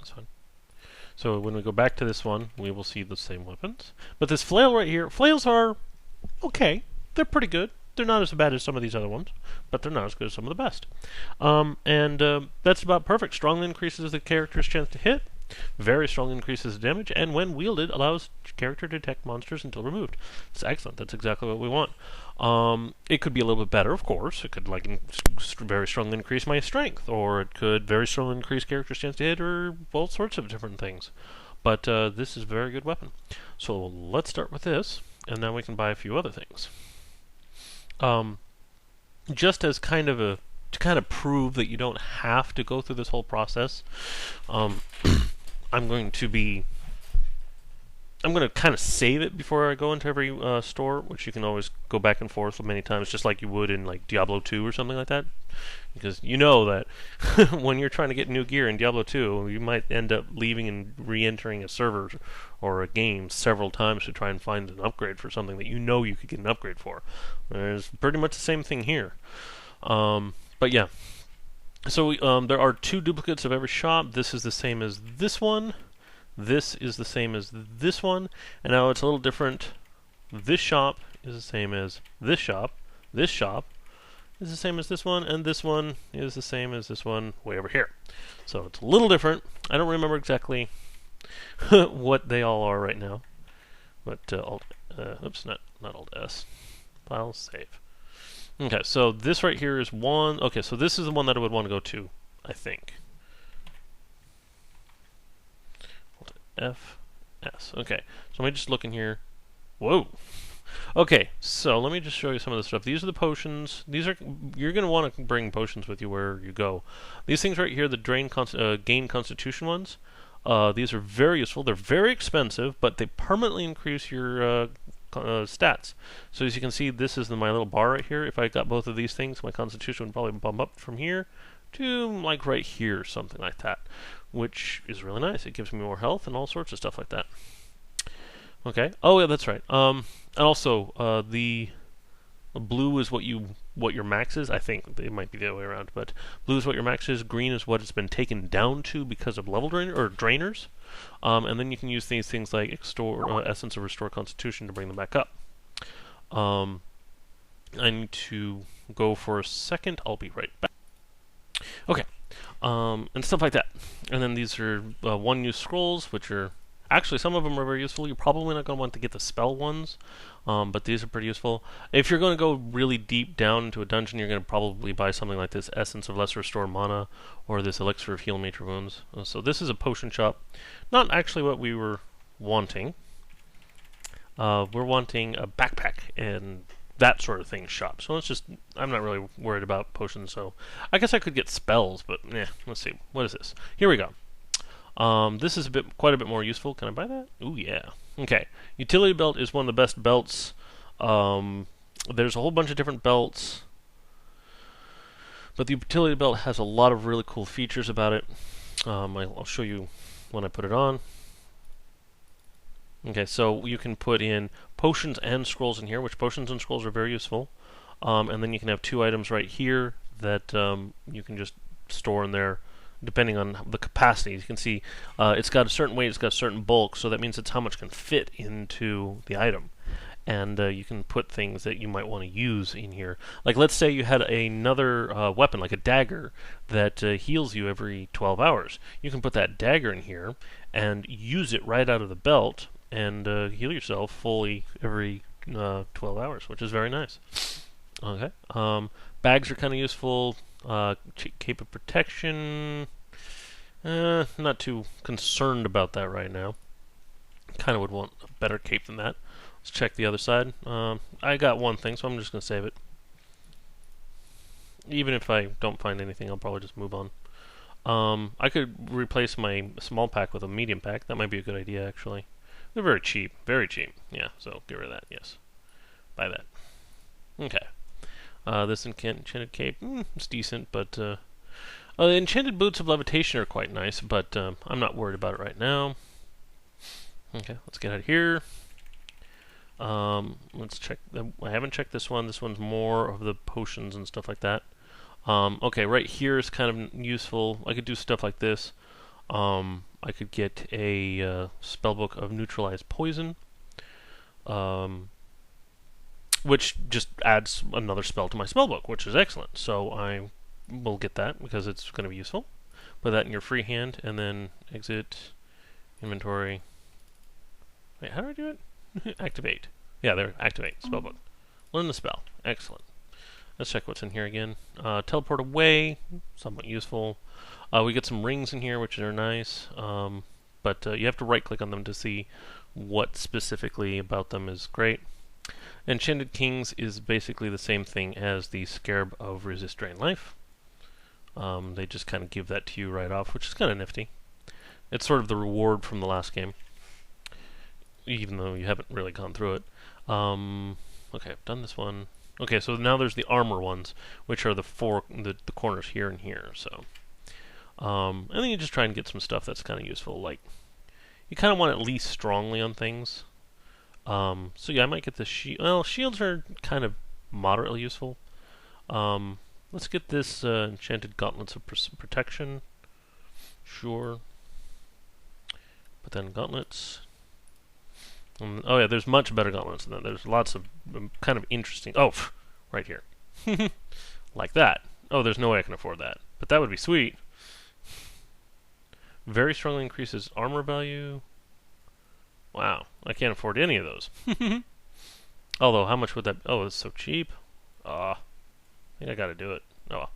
That's fine. So when we go back to this one, we will see the same weapons. But this flail right here, flails are okay. They're pretty good. They're not as bad as some of these other ones, but they're not as good as some of the best. That's about perfect. Strongly increases the character's chance to hit. Very strong increases the damage, and when wielded, allows character to detect monsters until removed. It's excellent. That's exactly what we want. It could be a little bit better, of course. It could very strongly increase my strength, or it could very strongly increase character's chance to hit, or all sorts of different things. But this is a very good weapon. So let's start with this, and then we can buy a few other things. Just as kind of to kind of prove that you don't have to go through this whole process, I'm going to kind of save it before I go into every store, which you can always go back and forth many times, just like you would in like Diablo 2 or something like that. Because you know that when you're trying to get new gear in Diablo 2, you might end up leaving and re-entering a server or a game several times to try and find an upgrade for something that you know you could get an upgrade for. There's pretty much the same thing here. But yeah. So there are 2 duplicates of every shop. This is the same as this one. This is the same as this one. And now it's a little different. This shop is the same as this shop. This shop is the same as this one, and this one is the same as this one way over here. So it's a little different. I don't remember exactly what they all are right now. But oops, not Alt S. File save. Okay, so this right here is one. Okay, so this is the one that I would want to go to, I think. Alt F S. Okay, so let me just look in here. Whoa. Okay, so let me just show you some of the stuff. These are the potions. You're going to want to bring potions with you wherever you go. These things right here, the gain constitution ones, these are very useful. They're very expensive, but they permanently increase your stats. So as you can see, this is my little bar right here. If I got both of these things, my constitution would probably bump up from here to like right here, something like that, which is really nice. It gives me more health and all sorts of stuff like that. Okay. Oh yeah, that's right. And also, the blue is what your max is. I think it might be the other way around, but blue is what your max is. Green is what it's been taken down to because of level drainers. And then you can use these things like Essence of Restore Constitution to bring them back up. I need to go for a second. I'll be right back. Okay. And stuff like that. And then these are one-use scrolls, which are actually, some of them are very useful. You're probably not going to want to get the spell ones, but these are pretty useful. If you're going to go really deep down into a dungeon, you're going to probably buy something like this Essence of Lesser Restore Mana, or this Elixir of Heal Major Wounds. So this is a potion shop. Not actually what we were wanting. We're wanting a backpack and that sort of thing shop. So I'm not really worried about potions, so I guess I could get spells, but let's see. What is this? Here we go. This is quite a bit more useful. Can I buy that? Ooh, yeah. Okay. Utility belt is one of the best belts. There's a whole bunch of different belts, but the utility belt has a lot of really cool features about it. I'll show you when I put it on. Okay, so you can put in potions and scrolls in here, which potions and scrolls are very useful. And then you can have 2 items right here that you can just store in there, depending on the capacity. You can see it's got a certain weight, it's got a certain bulk, so that means it's how much can fit into the item. And you can put things that you might want to use in here. Like, let's say you had another weapon, like a dagger, that heals you every 12 hours. You can put that dagger in here and use it right out of the belt and heal yourself fully every 12 hours, which is very nice. Okay. Bags are kind of useful. Cape of protection. Not too concerned about that right now. Kind of would want a better cape than that. Let's check the other side. I got one thing, so I'm just going to save it. Even if I don't find anything, I'll probably just move on. I could replace my small pack with a medium pack. That might be a good idea, actually. They're very cheap. Very cheap. Yeah, so get rid of that, yes. Buy that. Okay. This enchanted cape, it's decent, but the enchanted boots of levitation are quite nice, but I'm not worried about it right now. Okay, let's get out of here. Let's check. I haven't checked this one. This one's more of the potions and stuff like that. Okay, right here is kind of useful. I could do stuff like this. I could get a spellbook of Neutralize Poison, which just adds another spell to my spellbook, which is excellent. So I will get that because it's going to be useful. Put that in your free hand, and then exit, inventory. Wait, how do I do it? Activate. Yeah, there, activate, spellbook. Learn the spell. Excellent. Let's check what's in here again. Teleport away, somewhat useful. We get some rings in here, which are nice, but you have to right-click on them to see what specifically about them is great. Enchanted Kings is basically the same thing as the Scarab of Resist Drain Life. They just kind of give that to you right off, which is kind of nifty. It's sort of the reward from the last game, even though you haven't really gone through it. Okay, I've done this one. Okay, so now there's the armor ones, which are the corners here and here. So, and then you just try and get some stuff that's kind of useful. Like, you kind of want at least strongly on things. So yeah, I might get the shield. Well, shields are kind of moderately useful. Let's get this enchanted gauntlets of protection. Sure. But then gauntlets. Oh yeah, there's much better gauntlets than that. There's lots of kind of interesting. Oh, right here. Like that. Oh, there's no way I can afford that. But that would be sweet. Very strongly increases armor value. Wow, I can't afford any of those. Although, how much would that... Oh, it's so cheap. I think I gotta do it. Oh well.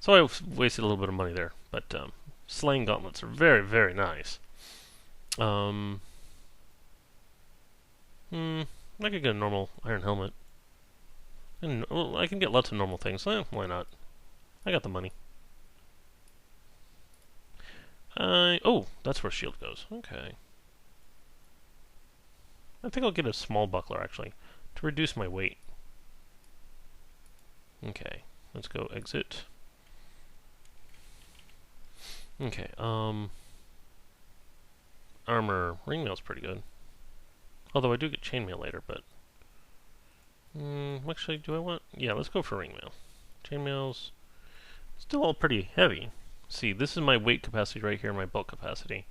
So I wasted a little bit of money there. But slaying gauntlets are very, very nice. I could get a normal iron helmet. And well, I can get lots of normal things. Why not? I got the money. Oh, that's where shield goes. Okay. I think I'll get a small buckler, actually, to reduce my weight. Okay, let's go exit. Okay, armor. Ringmail's pretty good. Although I do get chainmail later, but... actually, do I want... Yeah, let's go for ringmail. Chainmail's still all pretty heavy. See, this is my weight capacity right here, my bulk capacity.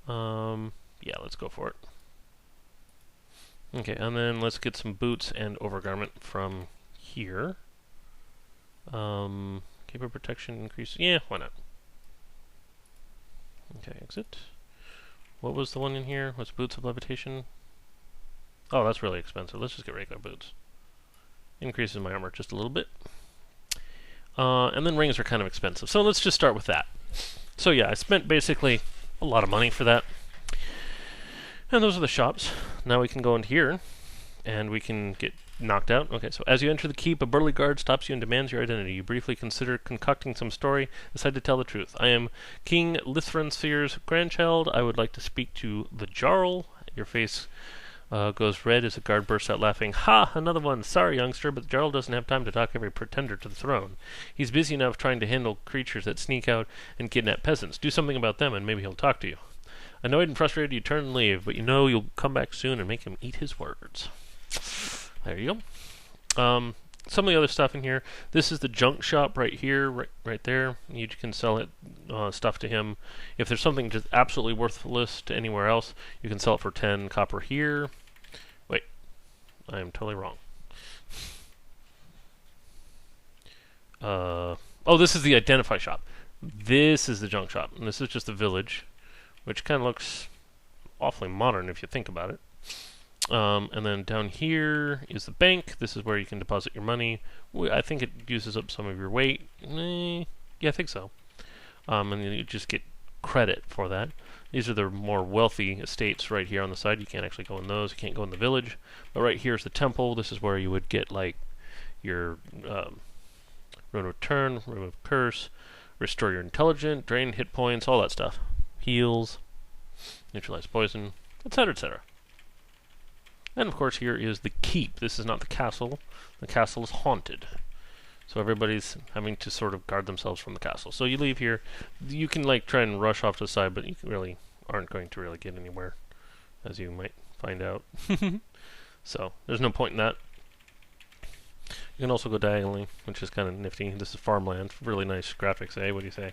Yeah, let's go for it. Okay, and then let's get some boots and overgarment from here. Caper protection increase. Yeah, why not? Okay, exit. What was the one in here? What's boots of levitation? Oh, that's really expensive. Let's just get regular boots. Increases my armor just a little bit. And then rings are kind of expensive. So let's just start with that. So yeah, I spent basically a lot of money for that. And those are the shops. Now we can go in here, and we can get knocked out. Okay, so as you enter the keep, a burly guard stops you and demands your identity. You briefly consider concocting some story, decide to tell the truth. I am King Lithransphere's grandchild. I would like to speak to the Jarl. Your face goes red as the guard bursts out laughing. Ha! Another one! Sorry, youngster, but the Jarl doesn't have time to talk every pretender to the throne. He's busy enough trying to handle creatures that sneak out and kidnap peasants. Do something about them, and maybe he'll talk to you. Annoyed and frustrated, you turn and leave, but you know you'll come back soon and make him eat his words. There you go. Some of the other stuff in here. This is the junk shop right here, right there. You can sell it stuff to him. If there's something just absolutely worthless to anywhere else, you can sell it for 10 copper here. Wait, I am totally wrong. Oh, this is the identify shop. This is the junk shop, and this is just a village, which kind of looks awfully modern if you think about it. And then down here is the bank. This is where you can deposit your money. I think it uses up some of your weight. Yeah, I think so. And then you just get credit for that. These are the more wealthy estates right here on the side. You can't actually go in those. You can't go in the village. But right here is the temple. This is where you would get like your rune of return, rune of curse, restore your intelligence, drain hit points, all that stuff. Heals, neutralize poison, etc., etc. And of course here is the keep. This is not the castle. The castle is haunted. So everybody's having to sort of guard themselves from the castle. So you leave here. You can like try and rush off to the side, but you really aren't going to really get anywhere, as you might find out. So there's no point in that. You can also go diagonally, which is kind of nifty. This is farmland. Really nice graphics, eh? What do you say?